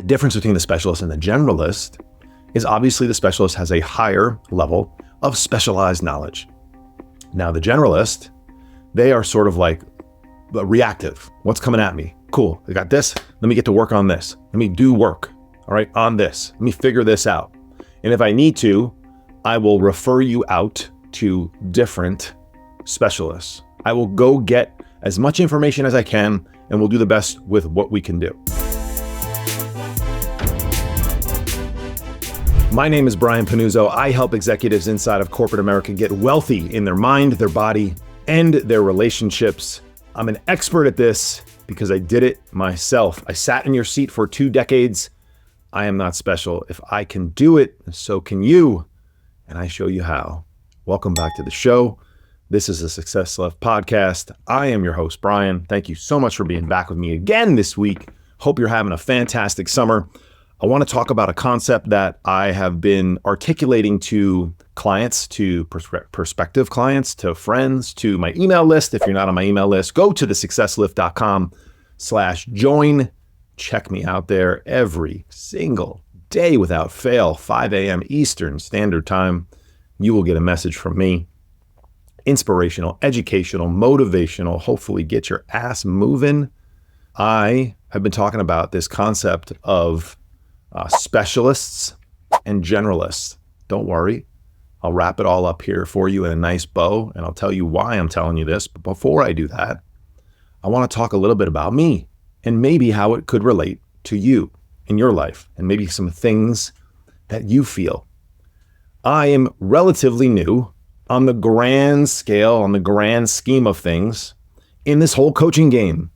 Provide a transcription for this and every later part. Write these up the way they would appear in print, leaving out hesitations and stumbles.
difference between the specialist and the generalist is obviously the specialist has a higher level of specialized knowledge. Now, the generalist, they are sort of like reactive. What's coming at me? Cool, I got this. Let me get to work on this. Let me do work, all right, on this. Let me figure this out. And if I need to, I will refer you out to different specialists. I will go get as much information as I can, and we'll do the best with what we can do. My name is Brian Panuzzo. I help executives inside of corporate America get wealthy in their mind, their body, and their relationships. I'm an expert at this because I did it myself. I sat in your seat for 2 decades. I am not special. If I can do it, so can you. And I show you how. Welcome back to the show. This is the Success Left podcast. I am your host, Brian. Thank you so much for being back with me again this week. Hope you're having a fantastic summer. I want to talk about a concept that I have been articulating to clients, to prospective clients, to friends, to my email list. If you're not on my email list, go to thesuccesslift.com/join. Check me out there every single day without fail, 5 a.m. Eastern Standard Time. You will get a message from me. Inspirational, educational, motivational, hopefully get your ass moving. I have been talking about this concept of specialists and generalists. Don't worry. I'll wrap it all up here for you in a nice bow, and I'll tell you why I'm telling you this. But before I do that, I want to talk a little bit about me and maybe how it could relate to you in your life and maybe some things that you feel. I am relatively new on the grand scale, on the grand scheme of things in this whole coaching game.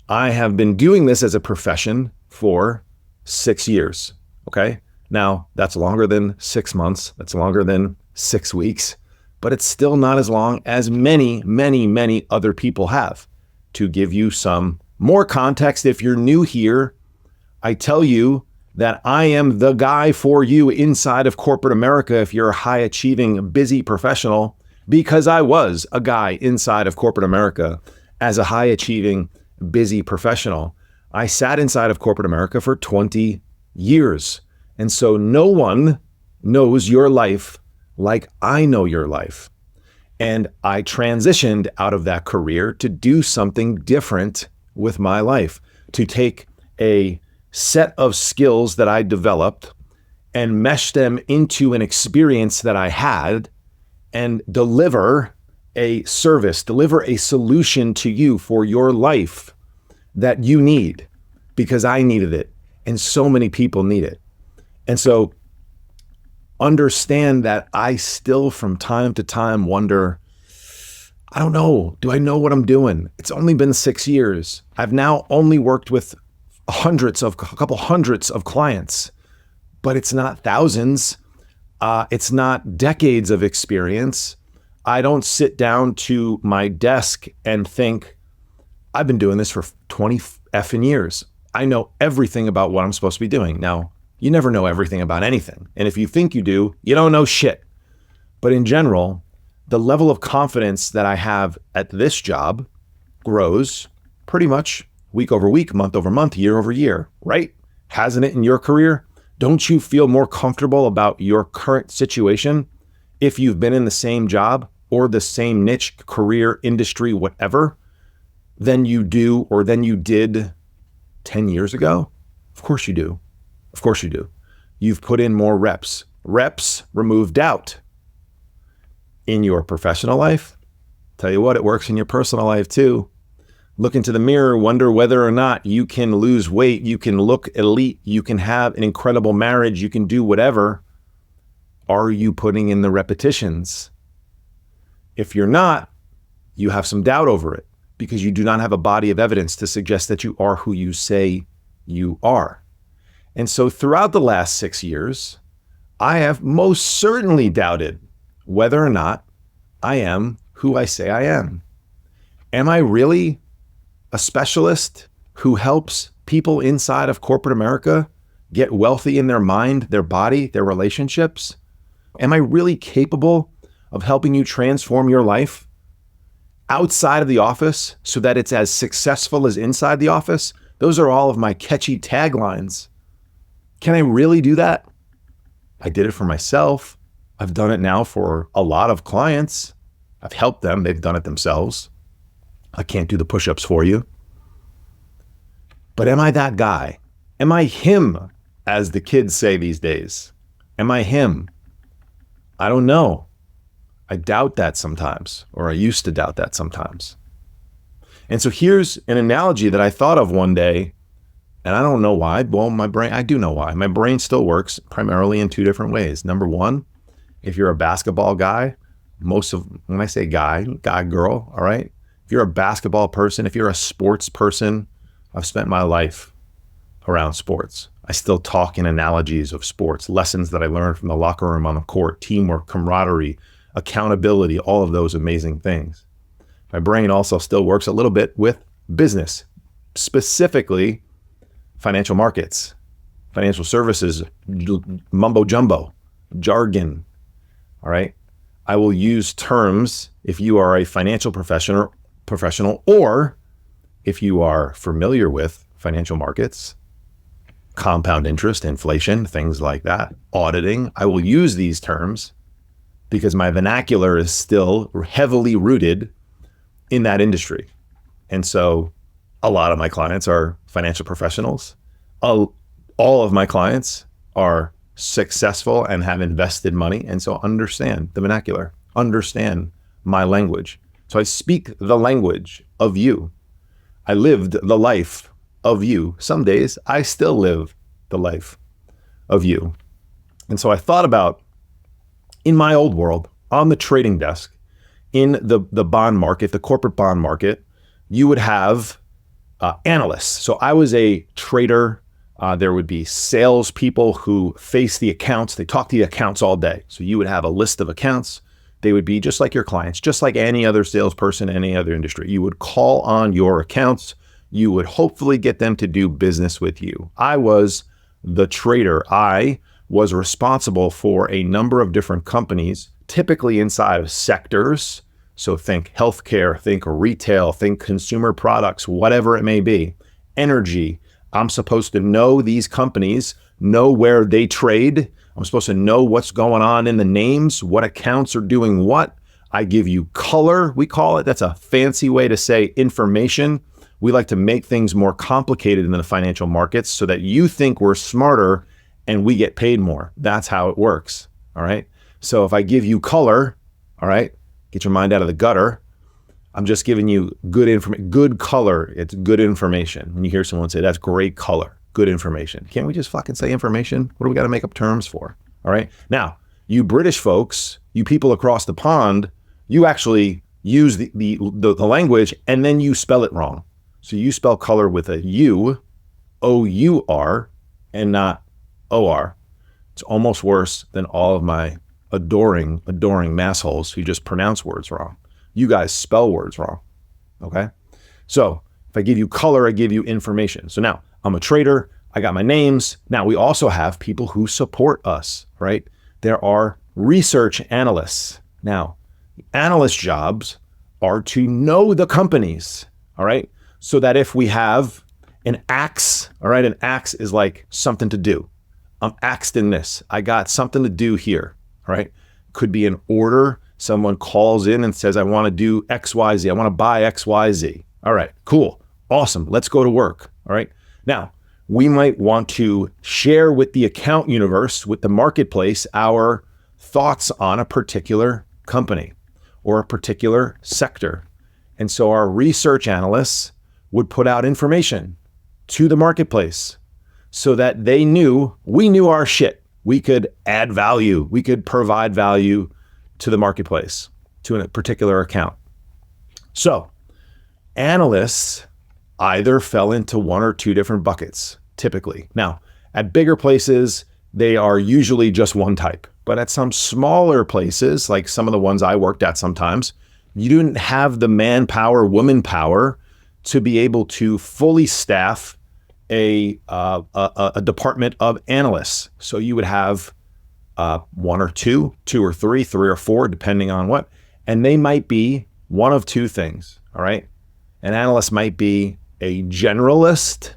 I have been doing this as a profession for 6 years, okay? Now, that's longer than 6 months. That's longer than 6 weeks, but it's still not as long as many other people have. To give you some more context, if you're new here, I tell you that I am the guy for you inside of corporate America if you're a high-achieving, busy professional, because I was a guy inside of corporate America as a high-achieving, busy professional. I sat inside of corporate America for 20 years. And so no one knows your life like I know your life. And I transitioned out of that career to do something different with my life, to take a set of skills that I developed and mesh them into an experience that I had and deliver a service, deliver a solution to you for your life that you need, because I needed it and so many people need it. And so understand that I still from time to time wonder, I don't know, do I know what I'm doing? It's only been 6 years. I've now only worked with a couple hundreds of clients, but it's not thousands. It's not decades of experience. I don't sit down to my desk and think, I've been doing this for 20 effing years. I know everything about what I'm supposed to be doing. Now, you never know everything about anything. And if you think you do, you don't know shit. But in general, the level of confidence that I have at this job grows pretty much week over week, month over month, year over year, right? Hasn't it in your career? Don't you feel more comfortable about your current situation if you've been in the same job or the same niche, career, industry, whatever, than you do or than you did 10 years ago? Of course you do. Of course you do. You've put in more reps. Reps remove doubt. In your professional life, tell you what, it works in your personal life too. Look into the mirror, wonder whether or not you can lose weight, you can look elite, you can have an incredible marriage, you can do whatever. Are you putting in the repetitions? If you're not, you have some doubt over it because you do not have a body of evidence to suggest that you are who you say you are. And so throughout the last 6 years, I have most certainly doubted whether or not I am who I say I am. Am I really a specialist who helps people inside of corporate America get wealthy in their mind, their body, their relationships? Am I really capable of helping you transform your life outside of the office so that it's as successful as inside the office? Those are all of my catchy taglines. Can I really do that? I did it for myself. I've done it now for a lot of clients. I've helped them. They've done it themselves. I can't do the push-ups for you. But am I that guy? Am I him, as the kids say these days? Am I him? I don't know. I doubt that sometimes, or I used to doubt that sometimes. And so here's an analogy that I thought of one day, and I don't know why. Well, I do know why. My brain still works primarily in two different ways. Number one, if you're a basketball guy, when I say guy, girl, all right? If you're a basketball person, if you're a sports person, I've spent my life around sports. I still talk in analogies of sports, lessons that I learned from the locker room on the court, teamwork, camaraderie, accountability, all of those amazing things. My brain also still works a little bit with business, specifically financial markets, financial services, mumbo jumbo, jargon, all right? I will use terms if you are a financial professional, or if you are familiar with financial markets, compound interest, inflation, things like that, auditing. I will use these terms because my vernacular is still heavily rooted in that industry. And so a lot of my clients are financial professionals. All of my clients are successful and have invested money. And so understand the vernacular, understand my language. So I speak the language of you. I lived the life of you. Some days I still live the life of you. And so I thought about, in my old world, on the trading desk, in the bond market, the corporate bond market, you would have analysts. So I was a trader. There would be salespeople who face the accounts. They talk to the accounts all day. So you would have a list of accounts. They would be just like your clients, just like any other salesperson, any other industry. You would call on your accounts. You would hopefully get them to do business with you. I was the trader. I was responsible for a number of different companies, typically inside of sectors. So think healthcare, think retail, think consumer products, whatever it may be. Energy. I'm supposed to know these companies, know where they trade. I'm supposed to know what's going on in the names, what accounts are doing what. I give you color, we call it. That's a fancy way to say information. We like to make things more complicated in the financial markets so that you think we're smarter and we get paid more. That's how it works, all right? So if I give you color, all right, get your mind out of the gutter. I'm just giving you good information, good color. It's good information. When you hear someone say, that's great color, good information. Can't we just fucking say information? What do we got to make up terms for? All right. Now, you British folks, you people across the pond, you actually use the language and then you spell it wrong. So you spell color with a U, O-U-R, and not O-R. It's almost worse than all of my adoring massholes who just pronounce words wrong. You guys spell words wrong, okay? So if I give you color, I give you information. So now I'm a trader, I got my names. Now we also have people who support us, right? There are research analysts. Now, analyst jobs are to know the companies, all right? So that if we have an axe, all right? An axe is like something to do. I'm axed in this. I got something to do here, all right? Could be an order. Someone calls in and says, I want to do X, Y, Z. I want to buy X, Y, Z. All right, cool. Awesome. Let's go to work. All right. Now, we might want to share with the account universe, with the marketplace, our thoughts on a particular company or a particular sector. And so our research analysts would put out information to the marketplace so that we knew our shit. We could add value. We could provide value to the marketplace, to a particular account. So analysts either fell into one or two different buckets, typically. Now, at bigger places, they are usually just one type. But at some smaller places, like some of the ones I worked at sometimes, you didn't have the manpower, woman power to be able to fully staff a department of analysts. So you would have one or two or three or four, depending on what. And they might be one of two things, all right? An analyst might be a generalist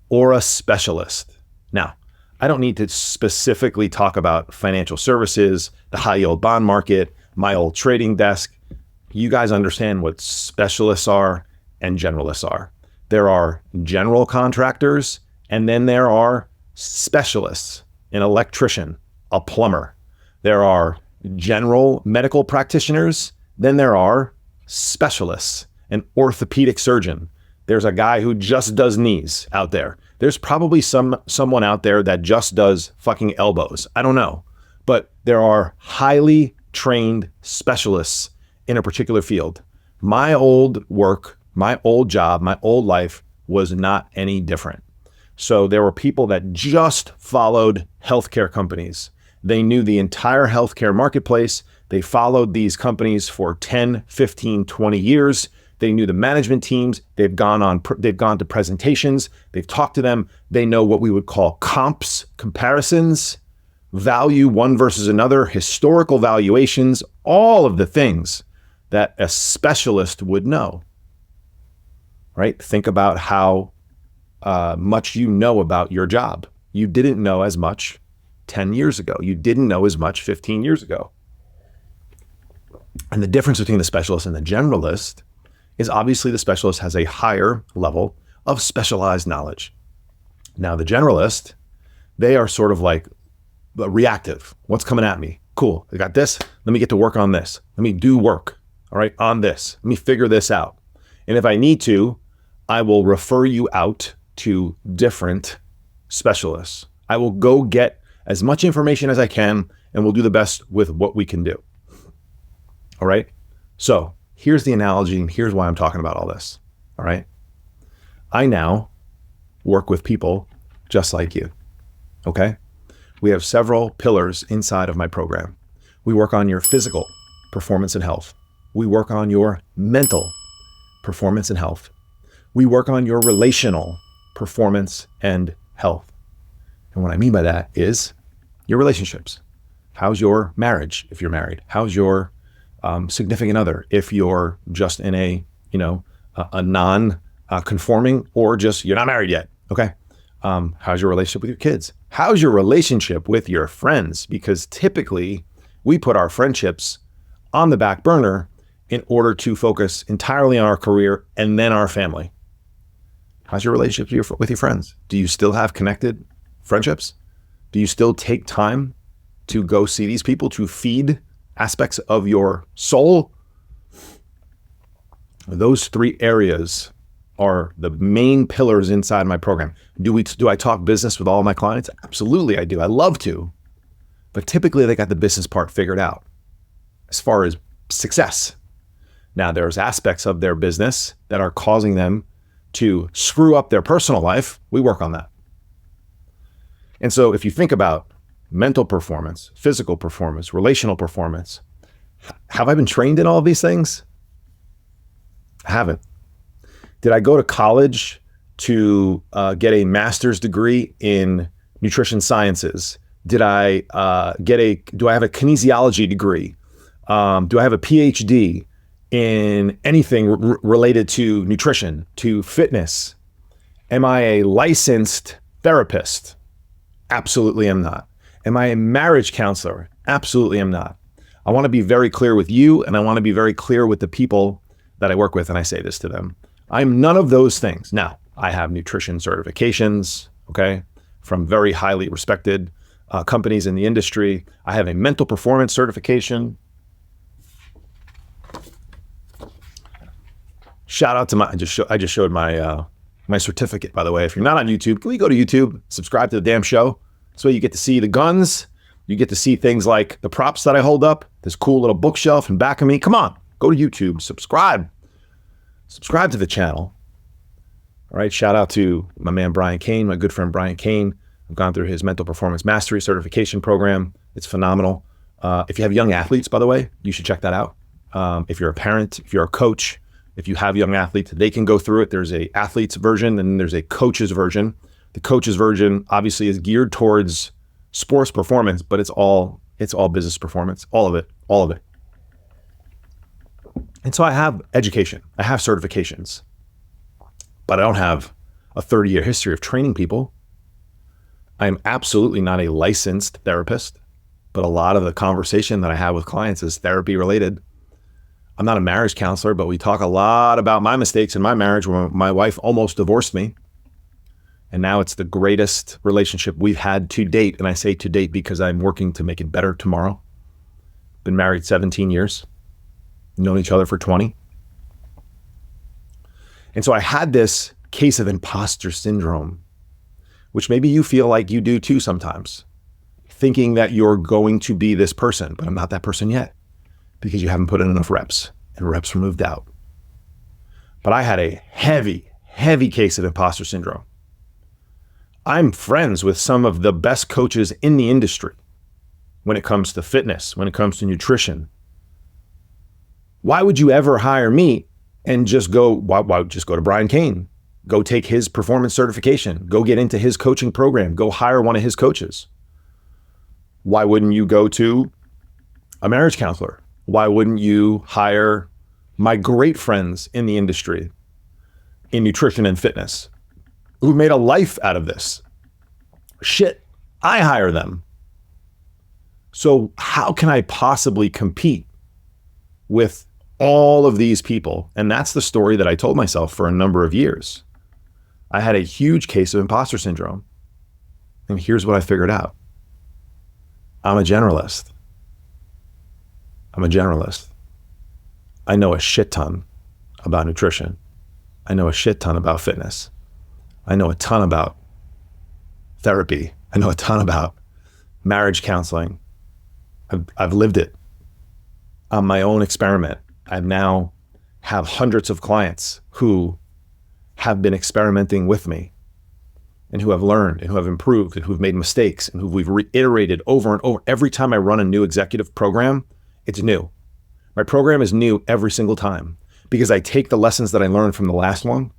or a specialist. Now, I don't need to specifically talk about financial services, the high yield bond market, my old trading desk. You guys understand what specialists are and generalists are. There are general contractors, and then there are specialists, an electrician, a plumber. There are general medical practitioners, then there are specialists, an orthopedic surgeon. There's a guy who just does knees out there. There's probably someone out there that just does fucking elbows. I don't know. But there are highly trained specialists in a particular field. My old work, my old job, my old life was not any different. So there were people that just followed healthcare companies. They knew the entire healthcare marketplace. They followed these companies for 10, 15, 20 years. They knew the management teams. They've gone to presentations. They've talked to them. They know what we would call comps, comparisons, value one versus another, historical valuations, all of the things that a specialist would know, right? Think about how much you know about your job. You didn't know as much 10 years ago. You didn't know as much 15 years ago. And the difference between the specialist and the generalist is obviously the specialist has a higher level of specialized knowledge. Now, the generalist, they are sort of like reactive. What's coming at me? Cool, I got this. Let me get to work on this. Let me do work, all right, on this. Let me figure this out. And if I need to, I will refer you out to different specialists. I will go get as much information as I can, and we'll do the best with what we can do. All right. So here's the analogy, and here's why I'm talking about all this. All right. I now work with people just like you. Okay. We have several pillars inside of my program. We work on your physical performance and health. We work on your mental performance and health. We work on your relational performance and health. And what I mean by that is your relationships. How's your marriage if you're married? How's your significant other if you're just in a non-conforming or just you're not married yet? Okay. How's your relationship with your kids? How's your relationship with your friends? Because typically we put our friendships on the back burner in order to focus entirely on our career and then our family. How's your relationship with your friends? Do you still have connected friendships? Do you still take time to go see these people, to feed aspects of your soul? Those three areas are the main pillars inside my program. Do I talk business with all my clients? Absolutely, I do. I love to. But typically they got the business part figured out as far as success. Now there's aspects of their business that are causing them to screw up their personal life. We work on that. And so if you think about mental performance, physical performance, relational performance, have I been trained in all of these things? I haven't. Did I go to college to get a master's degree in nutrition sciences? Do I have a kinesiology degree? Do I have a PhD in anything related to nutrition, to fitness? Am I a licensed therapist? Absolutely am not. Am I a marriage counselor? Absolutely am not. I want to be very clear with you, and I want to be very clear with the people that I work with, and I say this to them. I'm none of those things. Now, I have nutrition certifications, okay, from very highly respected companies in the industry. I have a mental performance certification. Shout out to I just showed my certificate, by the way. If you're not on YouTube, can we go to YouTube, subscribe to the damn show? So you get to see the guns. You get to see things like the props that I hold up, this cool little bookshelf in back of me. Come on, go to YouTube, subscribe to the channel. All right, shout out to my man, Brian Kane, my good friend, Brian Kane. I've gone through his mental performance mastery certification program. It's phenomenal. If you have young athletes, by the way, you should check that out. If you're a parent, if you're a coach, if you have young athletes, they can go through it. There's a athlete's version and there's a coach's version. The coach's version obviously is geared towards sports performance, but it's all business performance, all of it. And so I have education, I have certifications, but I don't have a 30-year history of training people. I'm absolutely not a licensed therapist, but a lot of the conversation that I have with clients is therapy related. I'm not a marriage counselor, but we talk a lot about my mistakes in my marriage when my wife almost divorced me. And now it's the greatest relationship we've had to date. And I say to date because I'm working to make it better tomorrow. Been married 17 years, known each other for 20. And so I had this case of imposter syndrome, which maybe you feel like you do too sometimes, thinking that you're going to be this person, but I'm not that person yet because you haven't put in enough reps and reps were moved out. But I had a heavy, heavy case of imposter syndrome. I'm friends with some of the best coaches in the industry when it comes to fitness, when it comes to nutrition. Why would you ever hire me and just go to Brian Kane? Go take his performance certification, go get into his coaching program, go hire one of his coaches. Why wouldn't you go to a marriage counselor? Why wouldn't you hire my great friends in the industry in nutrition and fitness who made a life out of this? Shit, I hire them. So how can I possibly compete with all of these people? And that's the story that I told myself for a number of years. I had a huge case of imposter syndrome. And here's what I figured out. I'm a generalist. I know a shit ton about nutrition. I know a shit ton about fitness. I know a ton about therapy. I know a ton about marriage counseling. I've lived it. I'm my own experiment. I now have hundreds of clients who have been experimenting with me and who have learned and who have improved and who've made mistakes and who we've reiterated over and over. Every time I run a new executive program, it's new. My program is new every single time because I take the lessons that I learned from the last one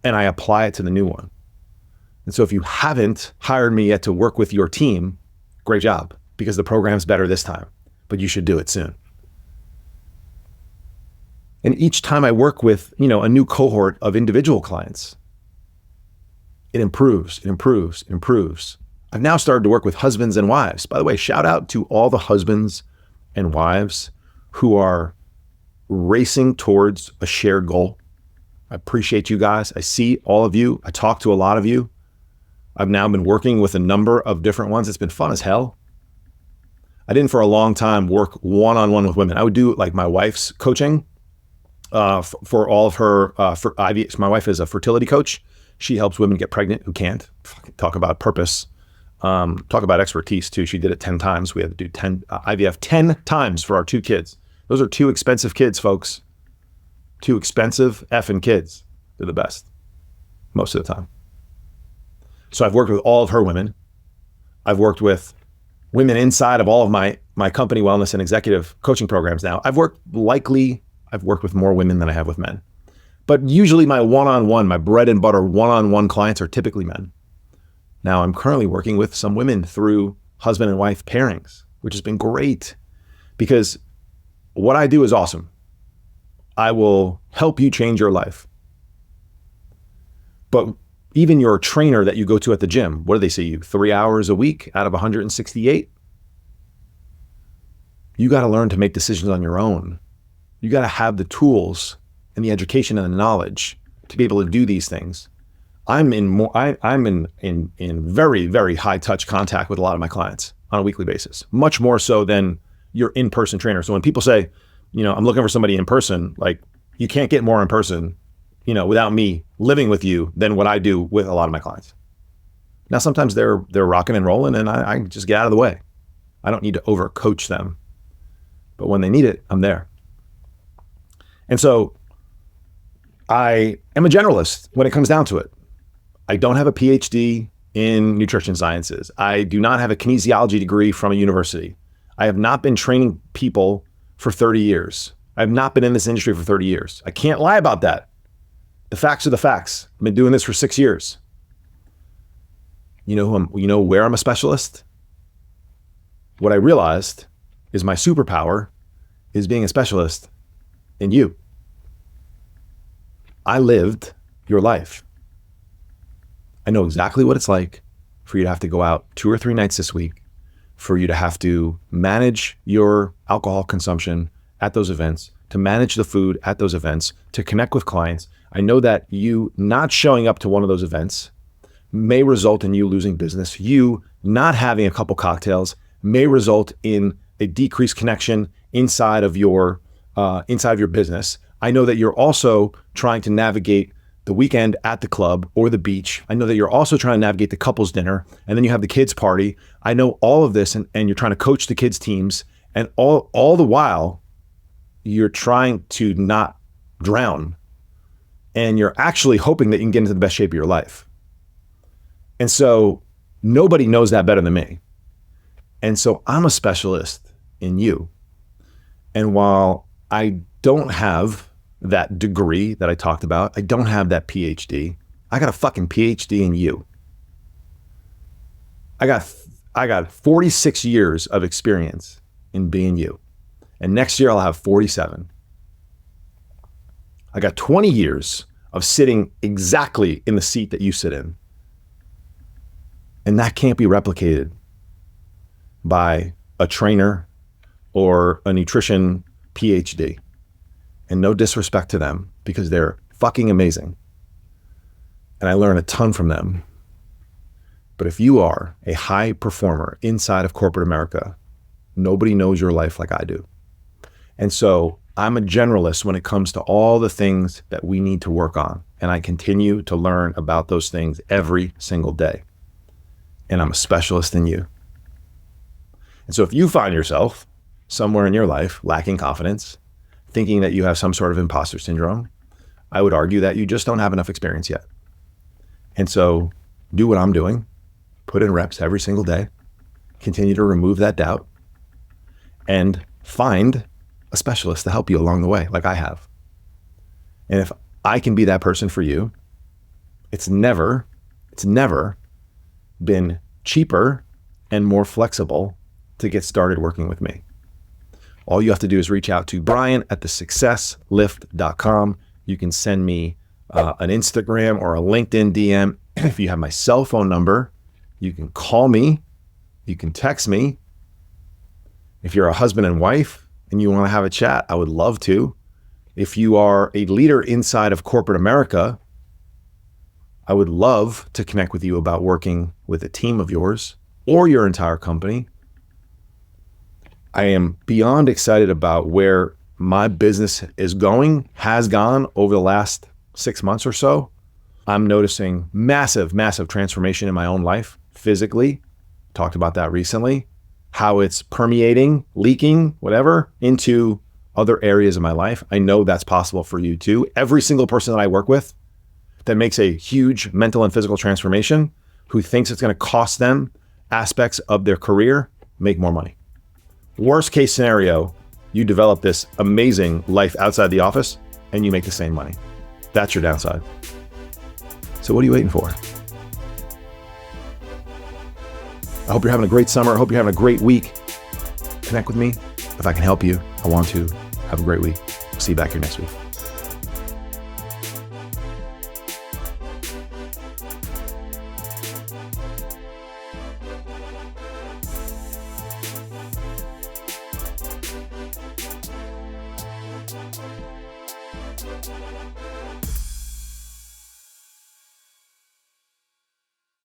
and I apply it to the new one. And so if you haven't hired me yet to work with your team, great job, because the program's better this time, but you should do it soon. And each time I work with, a new cohort of individual clients, it improves. I've now started to work with husbands and wives. By the way, shout out to all the husbands and wives who are racing towards a shared goal. I appreciate you guys. I see all of you. I talk to a lot of you. I've now been working with a number of different ones. It's been fun as hell. I didn't for a long time work one-on-one with women. I would do like my wife's coaching for all of her, for IVF. My wife is a fertility coach. She helps women get pregnant who can't. Talk about purpose. Talk about expertise too. She did it 10 times. We had to do IVF 10 times for our 2 kids. Those are 2 expensive kids, folks. 2 expensive effing kids. They're the best most of the time. So I've worked with all of her women. I've worked with women inside of all of my company wellness and executive coaching programs now. I've worked with more women than I have with men. But usually my one-on-one, my bread and butter one-on-one clients are typically men. Now I'm currently working with some women through husband and wife pairings, which has been great because what I do is awesome. I will help you change your life. But even your trainer that you go to at the gym, what do they say you? 3 hours a week out of 168? You got to learn to make decisions on your own. You got to have the tools and the education and the knowledge to be able to do these things. I'm in very, very high touch contact with a lot of my clients on a weekly basis, much more so than your in-person trainer. So when people say, I'm looking for somebody in person, like you can't get more in person, without me living with you than what I do with a lot of my clients. Now, sometimes they're rocking and rolling and I just get out of the way. I don't need to over coach them, but when they need it, I'm there. And so I am a generalist when it comes down to it. I don't have a PhD in nutrition sciences. I do not have a kinesiology degree from a university. I have not been training people for 30 years. I have not been in this industry for 30 years. I can't lie about that. The facts are the facts. I've been doing this for 6 years. You know where I'm a specialist? What I realized is my superpower is being a specialist in you. I lived your life. I know exactly what it's like for you to have to go out 2 or 3 nights this week, for you to have to manage your alcohol consumption at those events, to manage the food at those events, to connect with clients. I know that you not showing up to one of those events may result in you losing business. You not having a couple cocktails may result in a decreased connection inside of your business. I know that you're also trying to navigate the weekend at the club or the beach. I know that you're also trying to navigate the couples dinner, and then you have the kids party. I know all of this, and you're trying to coach the kids teams, and all the while you're trying to not drown, and you're actually hoping that you can get into the best shape of your life. And so nobody knows that better than me. And so I'm a specialist in you. And while I don't have that degree that I talked about, I don't have that PhD, I got a fucking PhD in you. I got 46 years of experience in being you. And next year I'll have 47. I got 20 years of sitting exactly in the seat that you sit in. And that can't be replicated by a trainer or a nutrition PhD. And no disrespect to them, because they're fucking amazing. And I learn a ton from them. But if you are a high performer inside of corporate America, nobody knows your life like I do. And so I'm a generalist when it comes to all the things that we need to work on. And I continue to learn about those things every single day. And I'm a specialist in you. And so if you find yourself somewhere in your life lacking confidence, thinking that you have some sort of imposter syndrome, I would argue that you just don't have enough experience yet. And so do what I'm doing, put in reps every single day, continue to remove that doubt, and find a specialist to help you along the way, like I have. And if I can be that person for you, it's never been cheaper and more flexible to get started working with me. All you have to do is reach out to brian@thesuccesslift.com. You can send me an Instagram or a LinkedIn DM. If you have my cell phone number, you can call me, you can text me. If you're a husband and wife and you want to have a chat, I would love to. If you are a leader inside of corporate America, I would love to connect with you about working with a team of yours or your entire company. I am beyond excited about where my business is going, has gone over the last 6 months or so. I'm noticing massive transformation in my own life, physically. Talked about that recently, how it's permeating, leaking, whatever, into other areas of my life. I know that's possible for you too. Every single person that I work with that makes a huge mental and physical transformation, who thinks it's going to cost them aspects of their career, make more money. Worst case scenario, you develop this amazing life outside the office and you make the same money. That's your downside. So what are you waiting for? I hope you're having a great summer. I hope you're having a great week. Connect with me. If I can help you, I want to. Have a great week. See you back here next week.